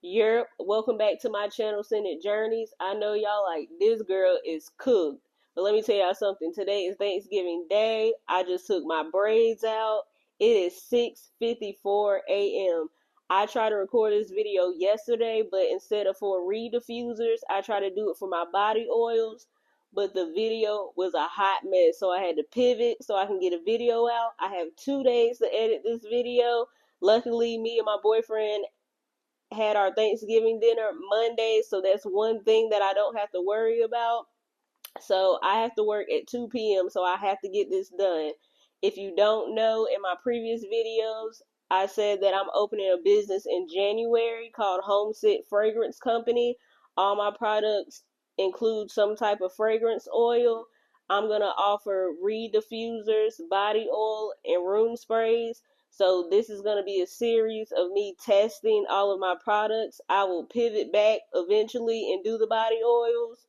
You're welcome back to my channel, Scented Journeys. I know y'all like this girl is cooked. But let me tell y'all something. Today is Thanksgiving Day. I just took my braids out. It is 6:54 a.m. I tried to record this video yesterday, but instead of for reed diffusers, I tried to do it for my body oils. But the video was a hot mess, so I had to pivot so I can get a video out. I have 2 days to edit this video. Luckily, me and my boyfriend had our Thanksgiving dinner Monday, so that's one thing that I don't have to worry about. So I have to work at 2 p.m., so I have to get this done. If you don't know, in my previous videos, I said that I'm opening a business in January called Homesick Fragrance Company. All my products include some type of fragrance oil. I'm going to offer reed diffusers, body oil, and room sprays. So this is going to be a series of me testing all of my products. I will pivot back eventually and do the body oils.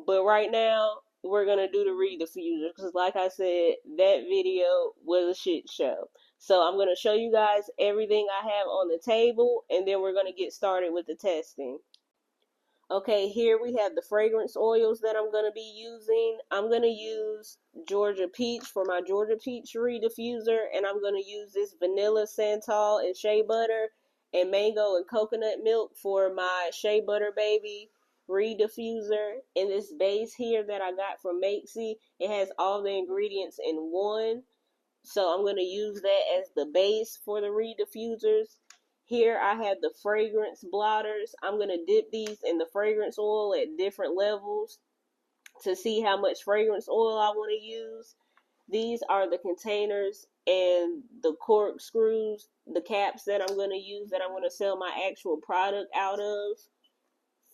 But right now, we're going to do the reed diffuser because like I said, that video was a shit show. So I'm going to show you guys everything I have on the table, and then we're going to get started with the testing. Okay, here we have the fragrance oils that I'm going to be using. I'm going to use Georgia Peach for my Georgia Peach reed diffuser, and I'm going to use this vanilla santal and shea butter and mango and coconut milk for my shea butter baby reed diffuser. And this base here that I got from Makesy, it has all the ingredients in one. So I'm going to use that as the base for the reed diffusers. Here I have the fragrance blotters. I'm going to dip these in the fragrance oil at different levels to see how much fragrance oil I want to use. These are the containers and the corkscrews, the caps that I'm going to use, that I'm going to sell my actual product out of.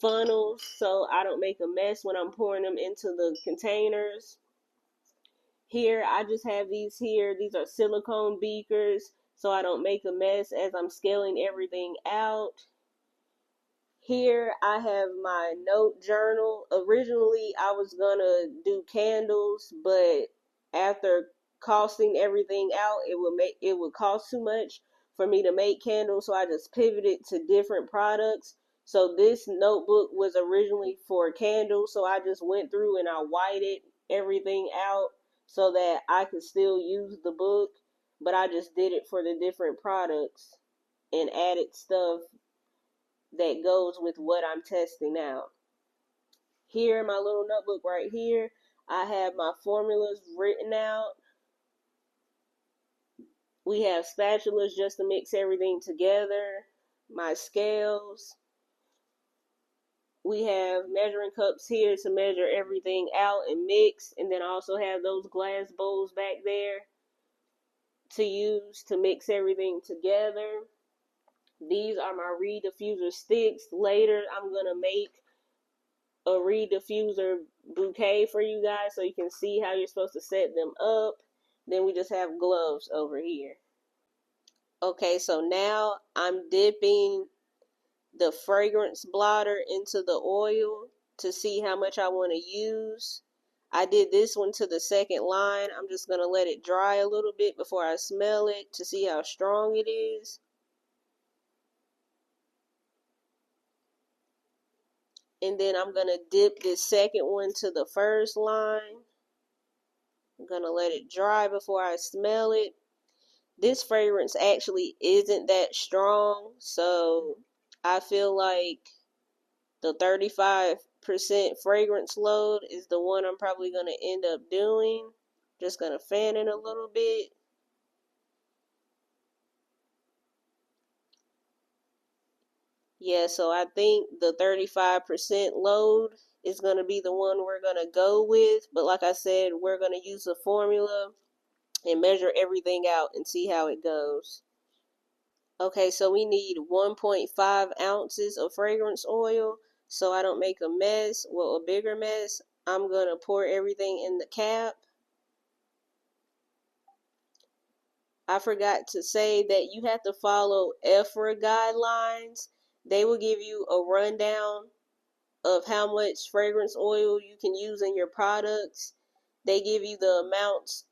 Funnels, so I don't make a mess when I'm pouring them into the containers. Here, I just have these here. These are silicone beakers, so I don't make a mess as I'm scaling everything out. Here, I have my note journal. Originally, I was gonna do candles, but after costing everything out, it would cost too much for me to make candles, so I just pivoted to different products. So this notebook was originally for candles, so I just went through and I whited everything out so that I could still use the book, but I just did it for the different products and added stuff that goes with what I'm testing out. Here in my little notebook right here, I have my formulas written out. We have spatulas just to mix everything together, my scales. We have measuring cups here to measure everything out and mix, and then I also have those glass bowls back there to use to mix everything together. These are my reed diffuser sticks. Later, I'm going to make a reed diffuser bouquet for you guys so you can see how you're supposed to set them up. Then we just have gloves over here. Okay, so now I'm dipping the fragrance blotter into the oil to see how much I want to use. I did this one to the second line. I'm just going to let it dry a little bit before I smell it to see how strong it is. And then I'm going to dip this second one to the first line. I'm going to let it dry before I smell it. This fragrance actually isn't that strong, so I feel like the 35% fragrance load is the one I'm probably going to end up doing. Just going to fan it a little bit. Yeah, so I think the 35% load is going to be the one we're going to go with. But like I said, we're going to use a formula and measure everything out and see how it goes. Okay, so we need 1.5 ounces of fragrance oil so I don't make a mess, well, a bigger mess. I'm going to pour everything in the cap. I forgot to say that you have to follow EFRA guidelines. They will give you a rundown of how much fragrance oil you can use in your products. They give you the amounts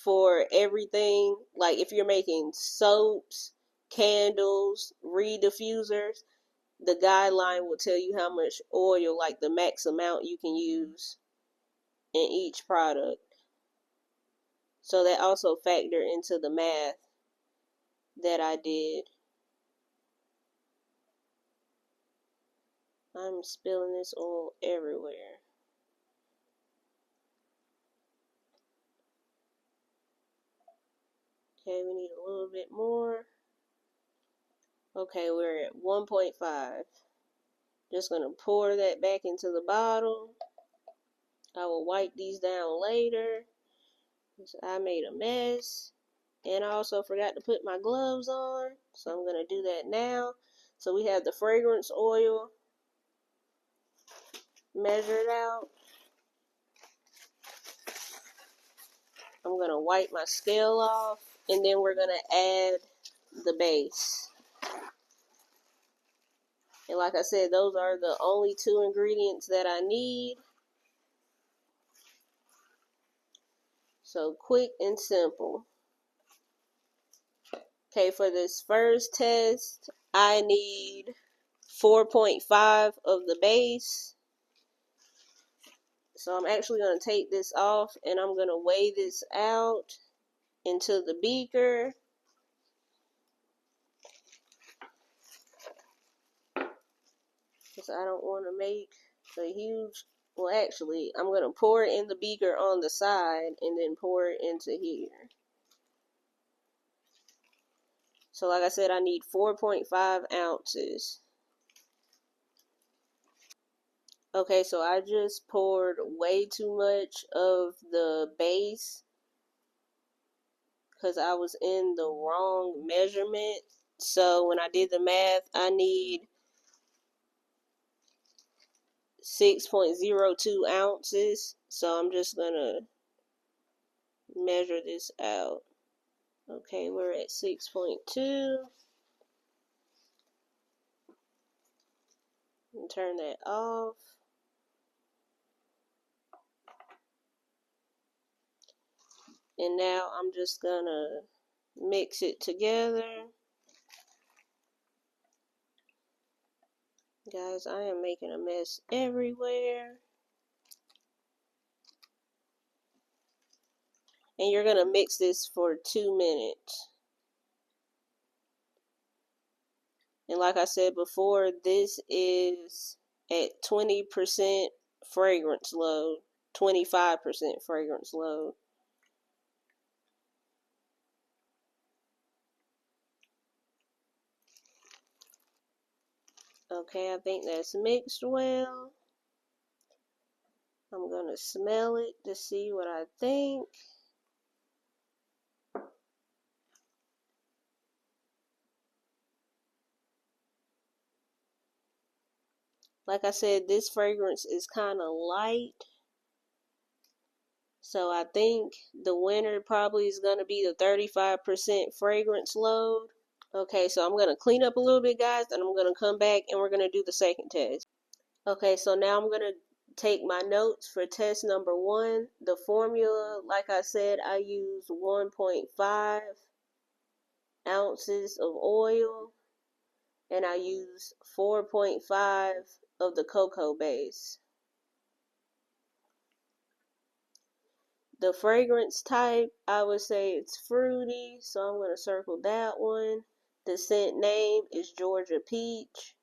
for everything. Like if you're making soaps, candles, read diffusers, the guideline will tell you how much oil, like the max amount you can use in each product. So that also factored into the math that I did. I'm spilling this oil everywhere. Okay, we need a little bit more. Okay, we're at 1.5. Just going to pour that back into the bottle. I will wipe these down later. I made a mess. And I also forgot to put my gloves on. So I'm going to do that now. So we have the fragrance oil measured out. I'm going to wipe my scale off. And then we're going to add the base. And like I said, those are the only 2 ingredients that I need. So quick and simple. Okay, for this first test, I need 4.5 of the base. So I'm actually going to take this off and I'm going to weigh this out into the beaker. Because I don't want to make a huge, well actually, I'm going to pour it in the beaker on the side and then pour it into here. So like I said, I need 4.5 ounces. Okay, so I just poured way too much of the base because I was in the wrong measurement. So when I did the math, I need 6.02 ounces. So I'm just gonna measure this out. Okay, we're at 6.2. And turn that off. And now I'm just gonna mix it together. Guys, I am making a mess everywhere. And you're gonna mix this for 2 minutes. And like I said before, this is at 20% fragrance load, 25% fragrance load. Okay, I think that's mixed well. I'm going to smell it to see what I think. Like I said, this fragrance is kind of light. So I think the winner probably is going to be the 35% fragrance load. Okay, so I'm going to clean up a little bit, guys, and I'm going to come back and we're going to do the second test. Okay, so now I'm going to take my notes for test number 1. The formula, like I said, I use 1.5 ounces of oil, and I use 4.5 of the cocoa base. The fragrance type, I would say it's fruity, so I'm going to circle that one. The scent name is Georgia Peach.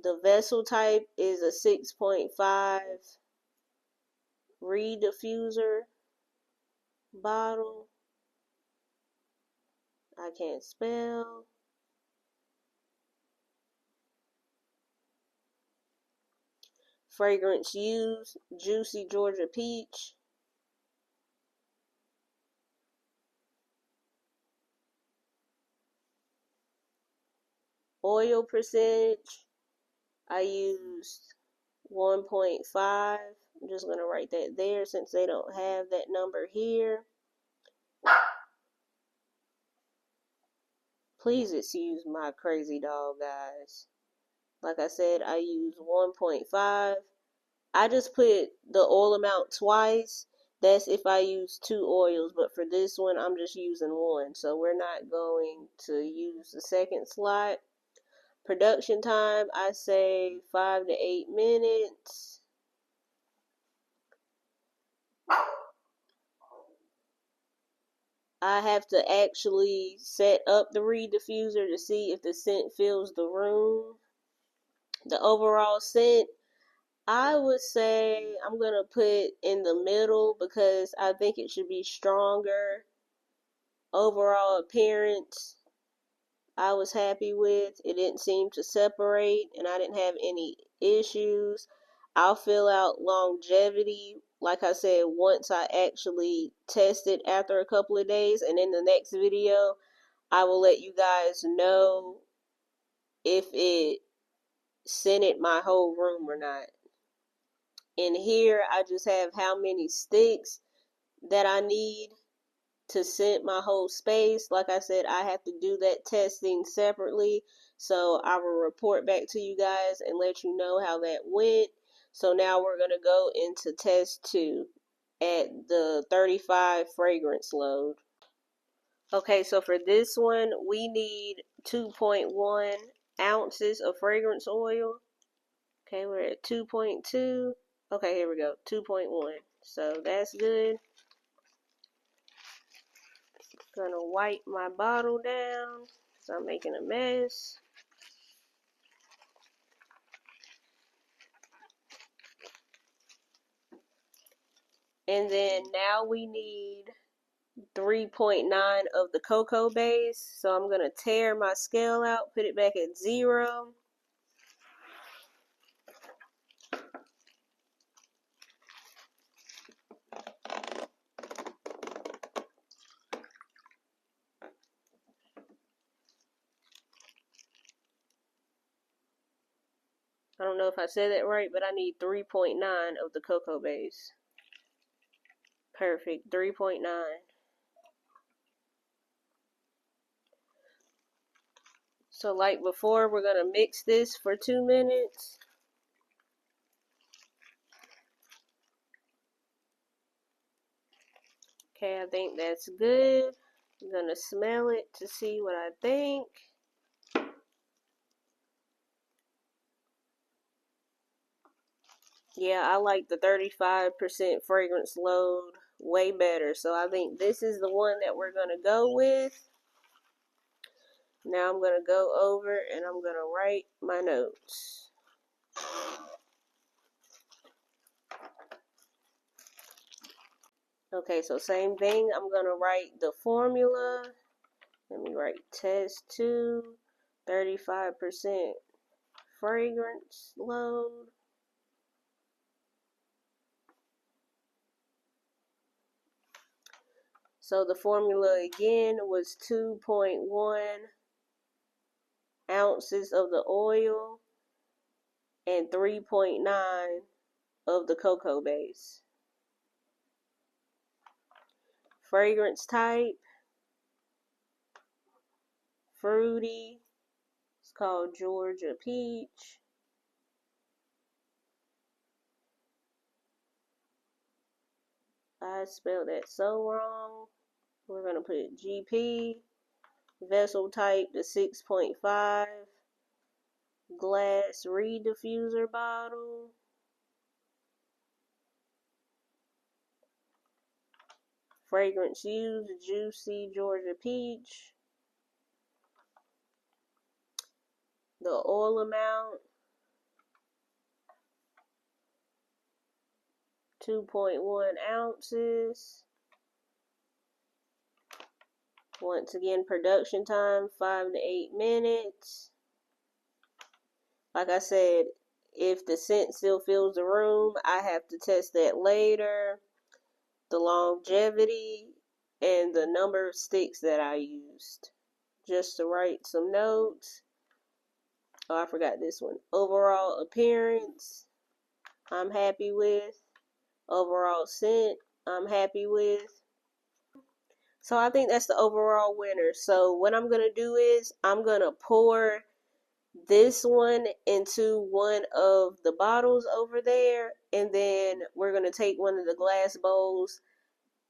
The vessel type is a 6.5 Reed diffuser bottle. I can't spell. Fragrance used, Juicy Georgia Peach. Oil percentage, I used 1.5. I'm just going to write that there since they don't have that number here. Please excuse my crazy dog, guys. Like I said, I use 1.5. I just put the oil amount twice. That's if I use 2 oils, but for this one, I'm just using one. So we're not going to use the second slot. Production time, I say 5 to 8 minutes. I have to actually set up the reed diffuser to see if the scent fills the room. The overall scent, I would say I'm going to put in the middle because I think it should be stronger. Overall appearance, I was happy with. It didn't seem to separate and I didn't have any issues. I'll fill out longevity, like I said, once I actually test it after a couple of days. And in the next video, I will let you guys know if it scented my whole room or not. In here, I just have how many sticks that I need to scent my whole space. Like I said, I have to do that testing separately. So I will report back to you guys and let you know how that went. So now we're going to go into test 2 at the 35 fragrance load. Okay, so for this one, we need 2.1 ounces of fragrance oil. Okay, we're at 2.2. Okay, here we go, 2.1. So that's good. Gonna wipe my bottle down because I'm making a mess. And then now we need 3.9 of the cocoa base. So I'm gonna tear my scale out, put it back at 0. I don't know if I said that right, but I need 3.9 of the cocoa base. Perfect, 3.9. So like before, we're gonna mix this for 2 minutes. Okay, I think that's good. I'm gonna smell it to see what I think. Yeah, I like the 35% fragrance load way better. So I think this is the one that we're going to go with. Now I'm going to go over and I'm going to write my notes. Okay, so same thing. I'm going to write the formula. Let me write test 2, 35% fragrance load. So the formula again was 2.1 ounces of the oil and 3.9 of the cocoa base. Fragrance type, fruity. It's called Georgia Peach. I spelled that so wrong. We're going to put GP. Vessel type, the 6.5 glass reed diffuser bottle. Fragrance used, Juicy Georgia Peach. The oil amount, 2.1 ounces. Once again, production time, 5 to 8 minutes. Like I said, if the scent still fills the room, I have to test that later. The longevity and the number of sticks that I used. Just to write some notes. Oh, I forgot this one. Overall appearance, I'm happy with. Overall scent, I'm happy with. So I think that's the overall winner. So what I'm going to do is I'm going to pour this one into one of the bottles over there, and then we're going to take one of the glass bowls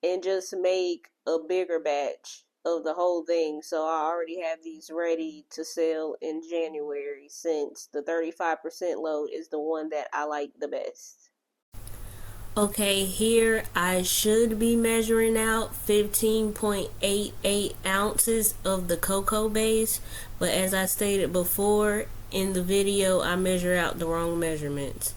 and just make a bigger batch of the whole thing. So I already have these ready to sell in January, since the 35% load is the one that I like the best. Okay, here I should be measuring out 15.88 ounces of the cocoa base, but as I stated before in the video, I measure out the wrong measurements.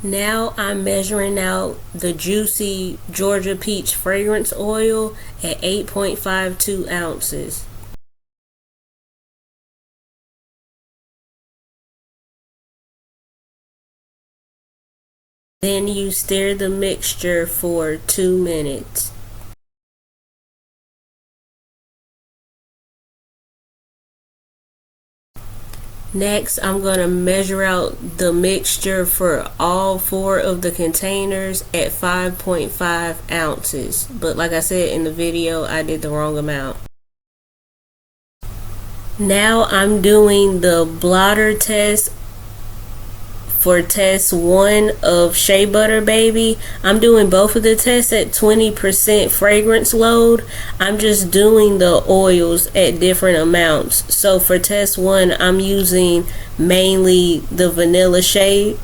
Now I'm measuring out the juicy Georgia peach fragrance oil at 8.52 ounces. Then you stir the mixture for 2 minutes. Next, I'm going to measure out the mixture for all 4 of the containers at 5.5 ounces. But like I said in the video, I did the wrong amount. Now I'm doing the blotter test for test 1 of Shea Butter Baby. I'm doing both of the tests at 20% fragrance load. I'm just doing the oils at different amounts. So for test 1, I'm using mainly the Vanilla Shea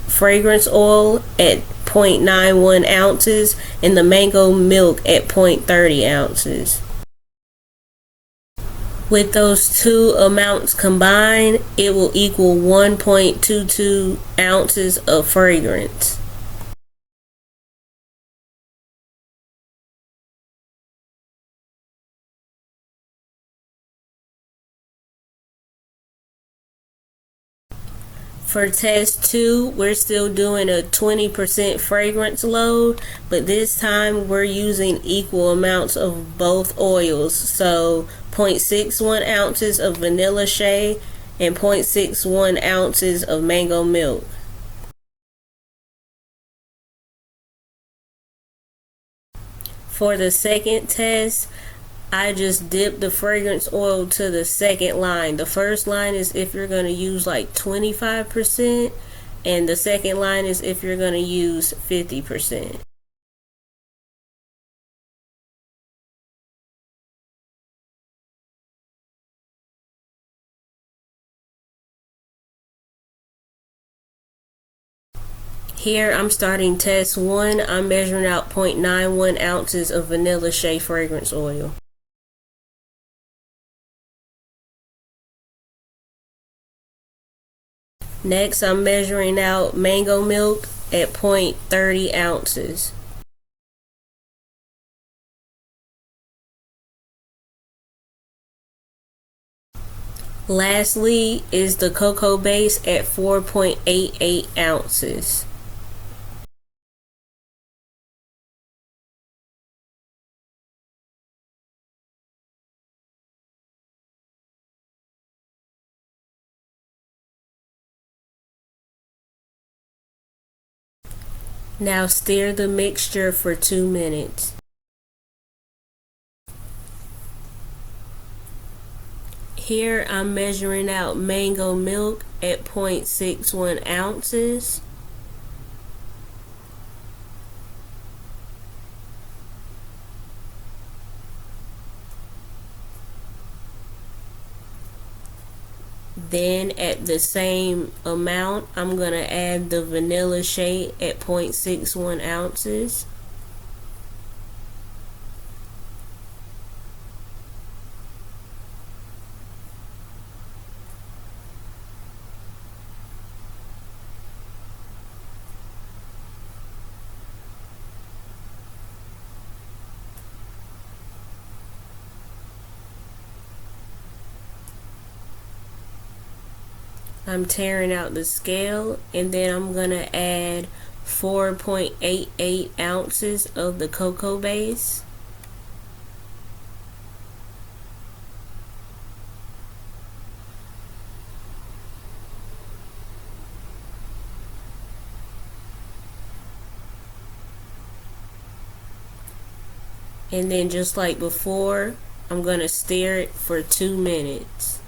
fragrance oil at 0.91 ounces and the mango milk at 0.30 ounces. With those 2 amounts combined, it will equal 1.22 ounces of fragrance. For test 2, we're still doing a 20% fragrance load, but this time we're using equal amounts of both oils. So 0.61 ounces of Vanilla Shea and 0.61 ounces of mango milk. For the second test, I just dip the fragrance oil to the second line. The first line is if you're going to use like 25%, and the second line is if you're going to use 50%. Here I'm starting test 1. I'm measuring out 0.91 ounces of Vanilla Shea fragrance oil. Next, I'm measuring out mango milk at 0.30 ounces. Lastly is the cocoa base at 4.88 ounces. Now stir the mixture for 2 minutes. Here I'm measuring out mango milk at 0.61 ounces. Then at the same amount, I'm going to add the Vanilla Shea at 0.61 ounces. I'm tearing out the scale, and then I'm going to add 4.88 ounces of the cocoa base. And then just like before, I'm going to stir it for 2 minutes.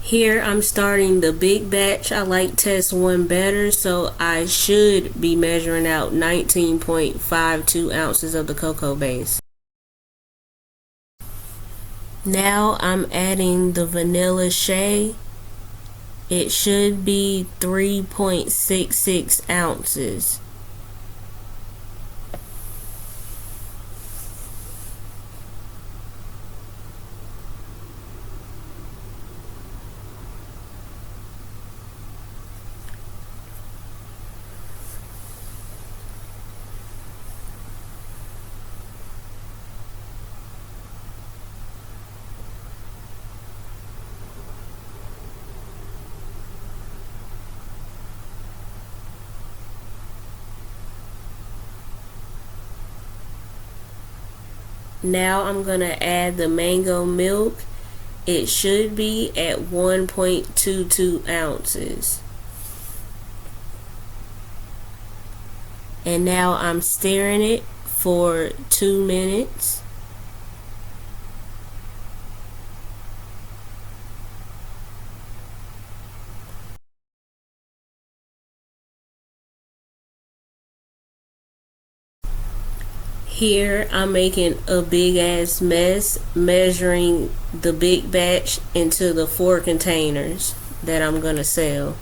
Here I'm starting the big batch. I like test one better, so I should be measuring out 19.52 ounces of the cocoa base. Now I'm adding the vanilla shea. It should be 3.66 ounces. Now I'm going to add the mango milk. It should be at 1.22 ounces. And now I'm stirring it for 2 minutes. Here I'm making a big ass mess, measuring the big batch into the 4 containers that I'm gonna sell.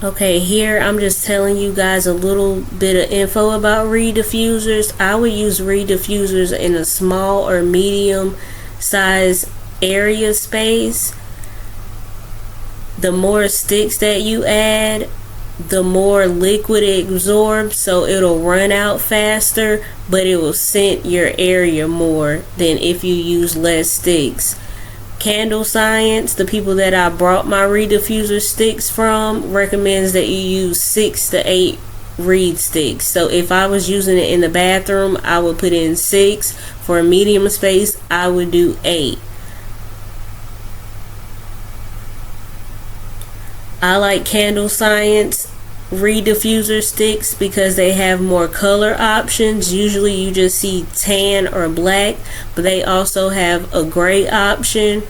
Okay, here I'm just telling you guys a little bit of info about reed diffusers. I would use reed diffusers in a small or medium size area space. The more sticks that you add, the more liquid it absorbs, so it'll run out faster, but it will scent your area more than if you use less sticks. Candle Science, the people that I brought my reed diffuser sticks from, recommends that you use 6 to 8 reed sticks. So if I was using it in the bathroom, I would put in 6. For a medium space, I would do 8. I like Candle Science reed diffuser sticks because they have more color options. Usually you just see tan or black, but they also have a gray option,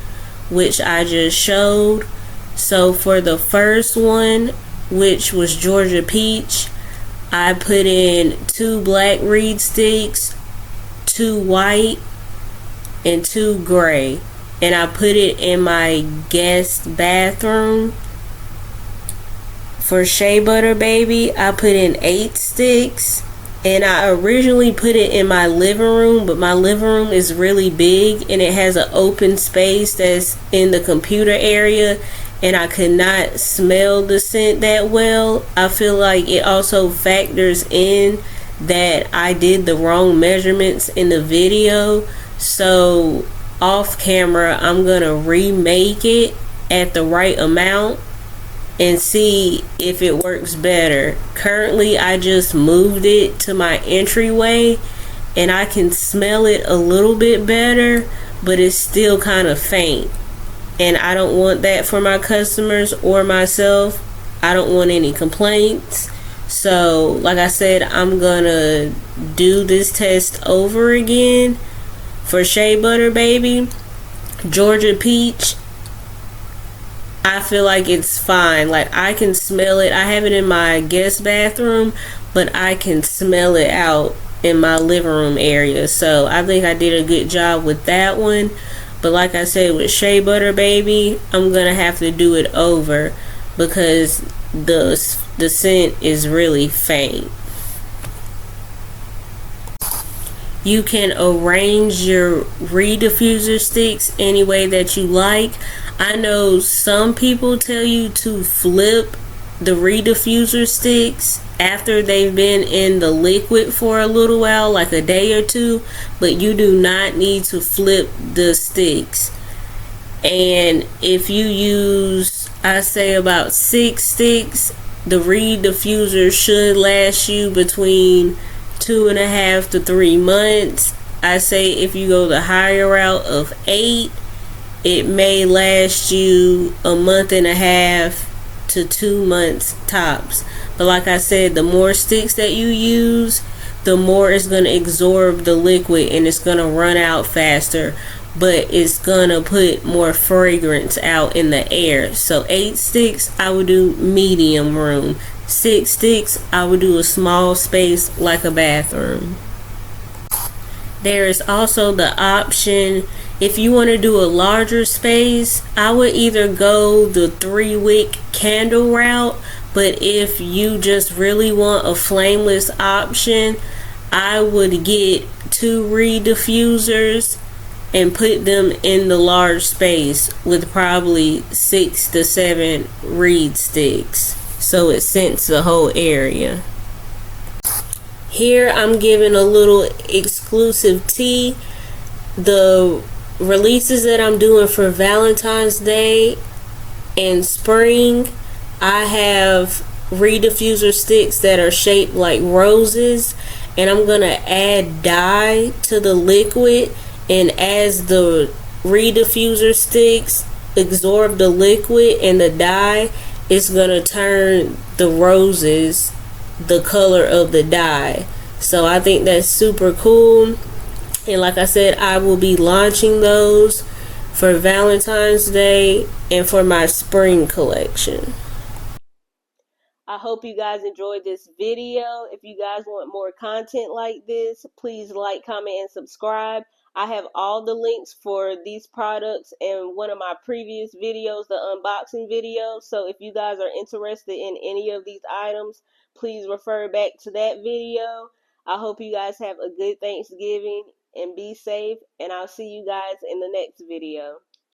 which I just showed. So for the first one, which was Georgia Peach, I put in 2 black reed sticks, 2 white, and 2 gray, and I put it in my guest bathroom. For Shea Butter Baby, I put in 8 sticks, and I originally put it in my living room, but my living room is really big and it has an open space that's in the computer area, and I could not smell the scent that well. I feel like it also factors in that I did the wrong measurements in the video, so off camera I'm gonna remake it at the right amount and see if it works better. Currently I just moved it to my entryway and I can smell it a little bit better, but it's still kind of faint, and I don't want that for my customers or myself. I don't want any complaints. So like I said, I'm gonna do this test over again. For Shea Butter Baby, Georgia Peach, I feel like it's fine. Like I can smell it. I have it in my guest bathroom, but I can smell it out in my living room area. So I think I did a good job with that one. But like I said, with Shea Butter Baby, I'm gonna have to do it over because the scent is really faint. You can arrange your reed diffuser sticks any way that you like. I know some people tell you to flip the reed diffuser sticks after they've been in the liquid for a little while, like a day or two, but you do not need to flip the sticks. And if you use, I say about 6 sticks, the reed diffuser should last you between 2.5 to 3 months. I say if you go the higher route of 8, it may last you a month and a half to 2 months tops. But like I said, the more sticks that you use, the more it's going to absorb the liquid and it's going to run out faster, but it's going to put more fragrance out in the air. So 8 sticks, I would do medium room. 6 sticks, I would do a small space like a bathroom. There is also the option, if you want to do a larger space, I would either go the 3-wick candle route, but if you just really want a flameless option, I would get 2 reed diffusers and put them in the large space with probably 6 to 7 reed sticks, so it scents the whole area. Here I'm giving a little exclusive tea. The releases that I'm doing for Valentine's Day and spring, I have reed diffuser sticks that are shaped like roses, and I'm gonna add dye to the liquid, and as the reed diffuser sticks absorb the liquid and the dye, it's gonna turn the roses the color of the dye. So I think that's super cool, and like I said, I will be launching those for Valentine's Day and for my spring collection. I hope you guys enjoyed this video. If you guys want more content like this, please like, comment, and subscribe. I have all the links for these products in one of my previous videos, the unboxing video. So if you guys are interested in any of these items, please refer back to that video. I hope you guys have a good Thanksgiving and be safe, and I'll see you guys in the next video.